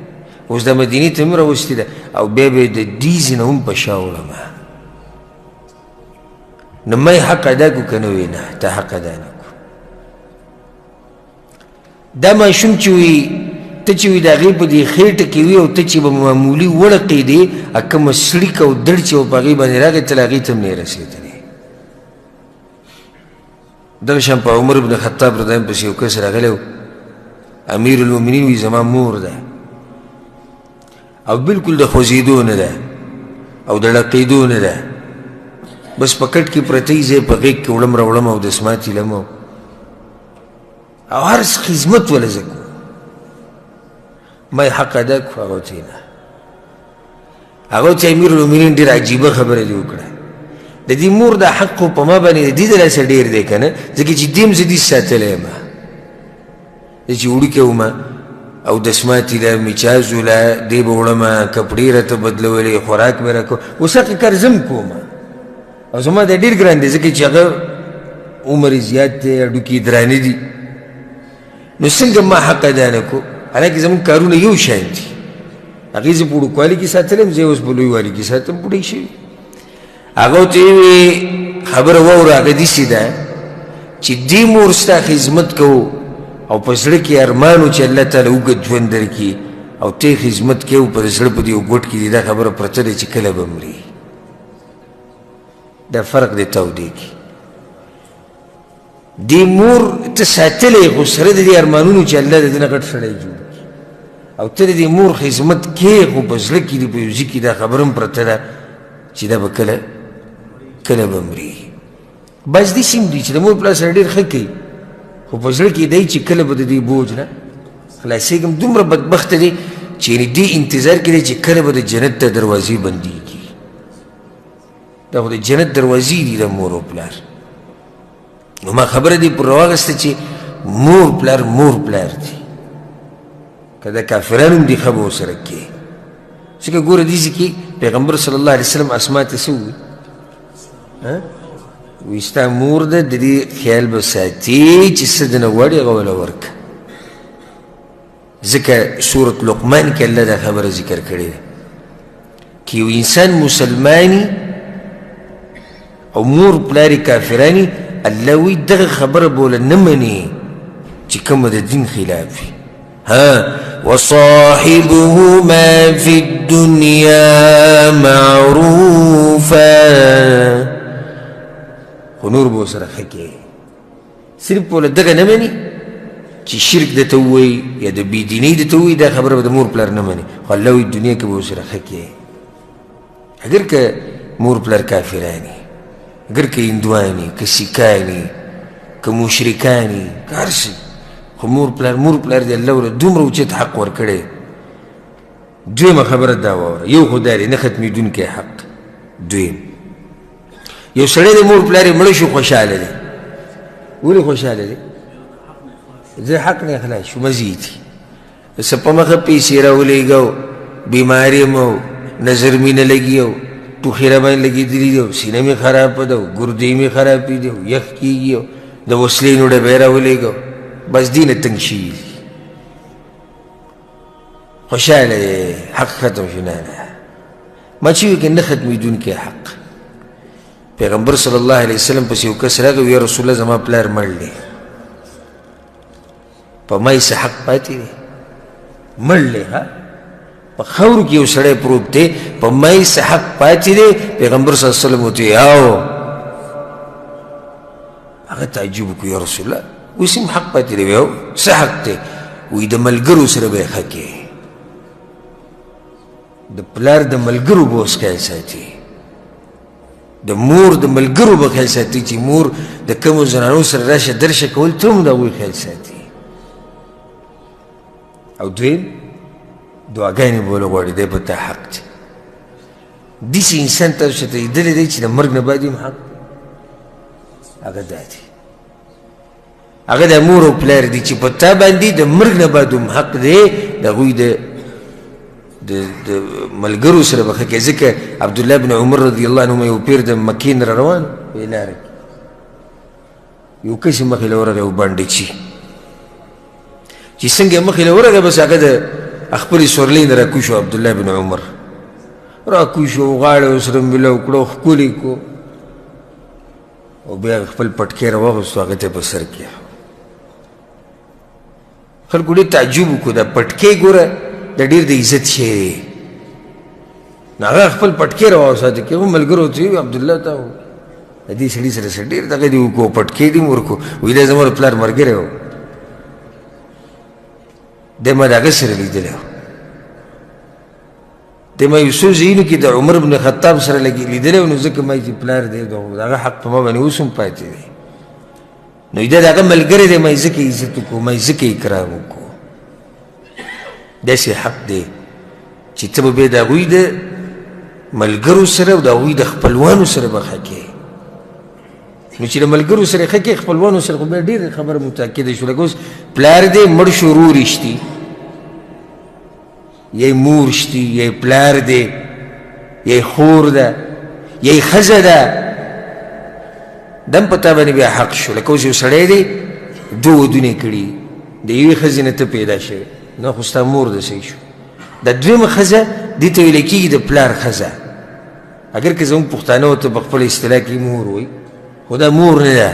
اوس د مدینې ته مې راوستې ده او بیا به د دې ځای نه هم په شا وړمه نو ما یې حق ادا کړو که نه وی نه تا حق ادا نه کړو دا ماشوم چې وي ته چې وي د هغې په دې خېټه کې وي او ته چې به معمولي وړقېدې کومه سړیکه او دړ چې به په هغې باندې راغی تل هغې ته هم نه یې رسېدلې. دغه شان په عمر بن خطاب رضی الله پسې یو کس راغلی و، امیر المؤمنین وي زما مور ده او بلکل د خوځېدو نه ده او د ړقېدو نه ده، بس په کټ کې پرته یي، زه یې په غېږ کې وړم راوړم او دسمات یې لم او هر خدمت وله زه کوم. ما یې حق ادا کړو، هغه ورته نه. هغه ورته امیر المؤمنین ډېره عجیبه خبره دې وکړه، د دې مور دا حق خو په ما باندې د دې د لاسه ډېر دی که نه، ځکه چې دې هم زه دې ساتلی یم. زه چې وړوکی وم او دسمات یې له میچاز وله دې به وړمه، کپړې راته بدلولې، خوراک مې راکړو. اوس هغه کار زه هم کوم او زما دا ډېر ګران دی ځکه چې هغه عمر یې زیات دی، هډوکي یې درانه دي. نو څنګه ما حق ادا نه کړو؟ حالانکې زموږ کارونه یو شان دي. هغې زه په وړوکوالي کې ساتلی یم، زه یې اوس په لویوالي کې ساتم، بوډۍ شوي. هغه ورته ویې خبره واوره، هغه داسې ده چې دې مور ستا خدمت کوو او په زړه کې ارمان و چې الله تعالی اوږد ژوند درکړي او ته خدمت کوې او په زړه په دې یو ګوټ کې دې دا خبره پرته دی چې کله به مري. دا فرق دی تودې کې. دې مور ته ساتلی خو سره د دې ارمانونو چې الله د دې نه غټ سړی جوړ کړي او ته د دې مور خدمت کوې خو په زړه کې دې په یو ځای کې دا خبره هم پرته ده چې دا به کله به مري. بس داسې هم دي چې د مور پلار سره ډېر ښه کوي خو په زړه کې دی چې کله به د دې بوج نه خلاصېږم. دومره بدبخته دی چې یعنې دې انتظار کې دی چې کله به د جنت ته دروازې بندېږي. دا خو د جنت دروازې دي د مور او پلار. نو ما خبره دې پر راواغسته چې مور پلار دي، که د کافرانو هم دي ښه به ورسره کوې. ځکه ګوره دې ځای کې پیغمبر صلی الله علیه وسلم اسما ته څه ووایي؟ وایي ستا مور ده، د دې خیال به ساتي چې څه دنه غواړي هغه وله ورکړه. ځکه سورة لقمان کې الله دا خبره ذکر کړې ده که یو انسان مسلماني او مور پلار کافراني، الله وی دغه خبره بوله نه مني چې کومه د دین خلاف وي. وصاحبهما في الدنيا معروفا، خو نور به ورسره ښه کوې. صرف بوله دغه نه مني چې شرک درته ووایي یا د بېدینۍ درته ووایي، دا خبره به د مور پلار نه مني، خو الله وایي دنیا کې به ورسره ښه کوې. اگر که مور پلار کافراني، اگر که هندواني، که سیکاني، که مشرکاني، که هر څه، خو مور پلار دی الله ورله دومره اوچت حق ورکړی. دویمه خبره دا واوره، یو خو دا دی نه ختمېدونکی حق. دویم، یو سړی د مور پلار یې مړه شو خوشحاله دی. ولې خوشحاله دی؟ زه حق نه خلاص شو، مزید څه په مخه پیسې راولېږو، بیماري مو نظر مې نه لګي، ټوخې را باندې لګېدلي دي، سینه مې خرابه ده، ګردې مې خرابې دي، یخ کېږي، د وسلې نو ډبی راولېږو، بس دې نه تنګ شوي دي. خوشحاله دی، حق ختم شو. نه ما چې وایي که نه ختمېدونکی حق. پیغمبر صلی الله علیه وسلم پسې یو کس راغی، یا رسول الله زما پلار مړ دی، په ما یې څه حق پاتې دی؟ مړ دی، په خاورو کې یو سړی پروت دی، په ما یې څه حق پاتې دی؟ پیغمبر صلی الله علیه وسلم ورته وایي هغه تعجب وکړو، یا رسول الله اوس هم حق پاتې دی؟ وایي څه حق دی؟ وایي د ملګرو سره به یې ښه کوې، د پلار د ملګرو به اوس خیال ساتي، د مور د ملګرو به خیال ساتي چې مور د کومو زنانو سره راشه درشه کول، ته هم د هغوی خیال ساتي. او دویم، دعاګانې به له غواړي، دی په تا حق دی. داسې انسان تاسو ته لیدلی دی چې د مرګ نه بعد هم حق دی، هغه دا دی، هغه د مور او پلار دی چې په تا باندې د مرګ نه بعد هم حق دی، د هغوی د ملګرو سره به ښه کوي. ځکه عبدالله بن عمر رضی الله عنهما یو پیر د مکې نه را روان په لاره کې یو کس یې مخې له ورغی او بانډیچي چې څنګه یې مخې له ورغی، بس هغه د خپلې سورلۍ نه راکوز شو. عبدالله بن عمر راکوز شو، غاړه ورسره میلاو کړه، ښکلې کړو او بیا خپل پټکی راواغوستو، هغه ته یې په سر کې خلکو ډېر تعجب وکړو دا پټکې ګوره د ډېر د عزت شی دی نو هغه خپل پټکې راوساته کې هغه ملګرو ته وي عبدالله ته د دې سړي سره څه ډېر دغه دې وکړو پټکې دې م ورکړو وایي دا زما د پلار ملګری و دی ما د هغه سره لیدلی و دی ما یو څو ځایونو کې د عمر بن خطاب سره لیدلی و نو ځکه ما چې پلار دی د هغه حق په ما باندې اوس هم پاتې دی نو دا د هغه ملګری دی ما یې ځکه عزت وکړو ما یې ځکه اکرام وکړو داسې حق دی چې ته به بیا د هغوی د ملګرو سره او د هغوی د خپلوانو سره به ښه کوې نو چې د ملګرو سره ښه کوې خپلوانو سره خو بیا ډېره خبره متاکده شو لکه اوس پلار دی مړ شو ورور شتي یا مور شتي یا پلار دی یا خور ده یا ښځه ده دم په تا باندې بیا حق شو لکه اوس یو سړی دی دوه ودونه یې کړي د یوې ښځې نه ته پیدا شوی نو خو ستا مور د صحیح شو د دویمه ښځه دې ته ویلی کېږي د پلار ښځه اگر که زموږ پښتانه ورته په خپله اصطلاح کې مور وایي خو دا مور نه ده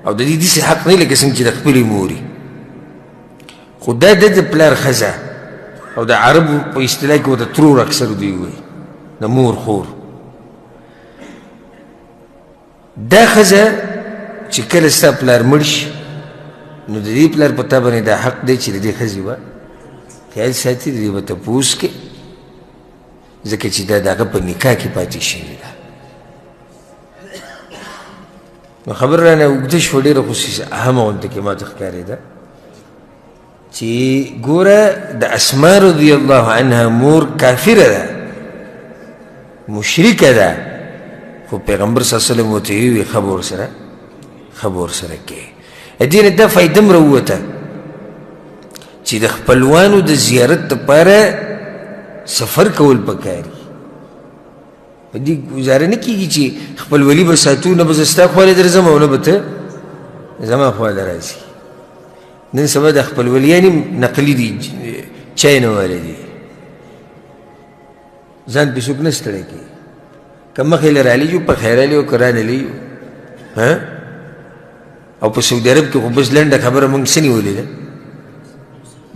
او د دې داسې حق نه لکه څنګه چې د خپلې موري خو دا د پلار ښځه او د عربو په اصطلاح کې ورته ترور اکثر دوی وایي د مور خور دا ښځه چې کله ستا پلار مړ شي نو د دې پلار په تا باندې دا حق دی چې د دې ښځې به خیال ساتي د دې به تپوس کې ځکه چې دا د هغه په نکاح کې پاتې شوې ده نو خبر رانه اوږده شوه ډېره خصوصي اهمه غونته کې ما ته ښکارېده چې ګوره د اسما رضی الله عنها مور کافره ده مشرکه ده خو پیغمبر صلی الله علیه وسلم ورته ویلي خبر سره کې دې نه دا فایده م راووته چې د خپلوانو د زیارت دپاره سفر کول پکار دي په دې ګزاره نه کېږي چې خپلولي به ساتو نه به زه ستا خواله درځم او نه به ته زما خواله راځي نن سبا د خپلولیانې نقلي دي چاینه واله دي ځان پې څوک نه ستړی کوي که مخې له رالی جو په خیر رالی او که رانلی یو او په سعودي عرب کې خو بس لنډه خبره موږ څه نیولې ده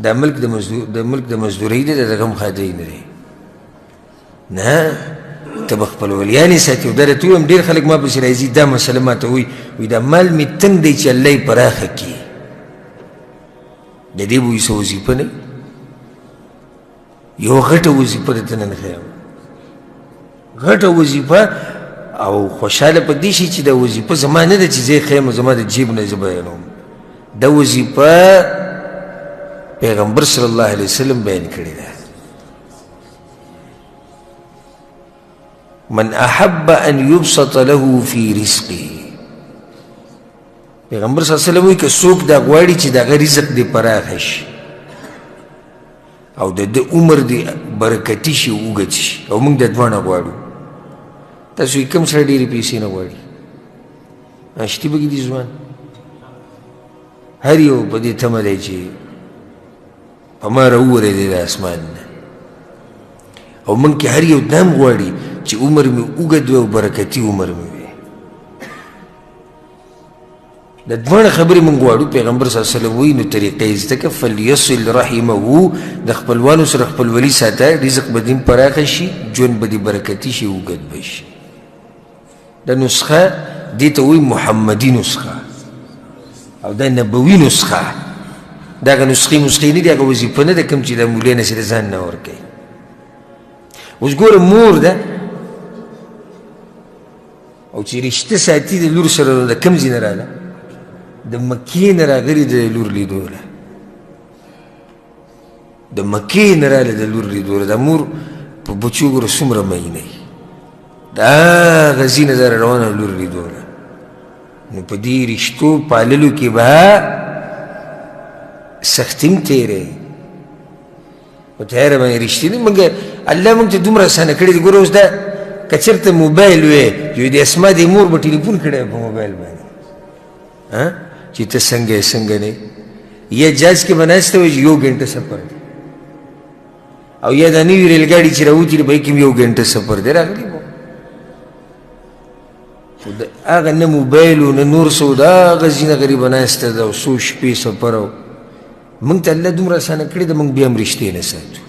دا ملک د مزدورۍ دی د دغه هم خادی نه دی نه ته به خپل ولیانې ساتي او دا راته ووایم ډېر خلک ما پسې راځي دا مسله ما ته وایي دا مال مې تنګ دی چې الله یې پراخه کړي د دې به وایي څه وظیفه نه یو غټه وظیفه درته نن ښیم غټه وظیفه او خوشحاله په دې شي چې دا وظیفه زما نه ده چې زه یې ښیم زما د جیب نه زه بیانوم دا وظیفه پیغمبر صلی الله علیه وسلم بیان کړی ده من احب ان یبسط له فی رزقه پیغمبر صلی الله علیه وسلم وایي که څوک دا غواړي چې د هغه رزق دې پراخه شي او د ده عمر دې برکتي شي اوږد شي او موږ دا دواړه غواړو تاسو یې کوم سره ډېرې پیسې نه غواړي شتي پکې دي ځوان هر یو په دې تمه دی چې په ما راوورېدی د اسمان نه او موږ کې هر یو دام غواړي چې عمر مې اوږد وي او برکتي عمر مې وي د دواړه خبرې موږ غواړو پیغمبر صلی الله علیه وسلم وایي نو طریقه یې زده کړه فلیصل رحمه د خپلوانو سره خپلولي ساته رزق به دې پراخه شي ژوند به دې برکتي شي اوږد به شي دا نسخه دې ته وایي محمدي نسخه او دا نبوي نسخه دا هغه نسخې نه دي هغه وظیفه نه ده کوم چې د مولۍ نه سره ځان نه ورکوي اوس ګوره مور ده او چې رشته ساتي د لور سره د کوم ځای نه راغله د مکې نه راغلي د لور لیدو له د مکې نه راغله د لور لیدو له د مور په بچو ګوره څومره مینه وي د هغه ځای نه زره روانه لور لیدو له نو په دې رشتو پاللو کې به سختي م تېری په تیاره باندې رښتینې مګر الله موږ ته دومره اسانه کړي دي ګوره اوس دا که چېرته موبایل وی یو د اسما د مور به ټلیفون کړی په موبایل باندې چې ته څنګه نه یا جاز کې به ناسته وي چې 1 ګنټه سفر دی او یا دا نوي ریل ګاډي چې راوتي په کې 1 ګنټه سفر دی راغلی به خو د هغه نه موبایل او نه نور څه د هغه ځینې غریبه ناسته ده او څو شپې سفر او موږ ته الله دومره اسانه کړې ده موږ بیا هم رښتې نه ساتو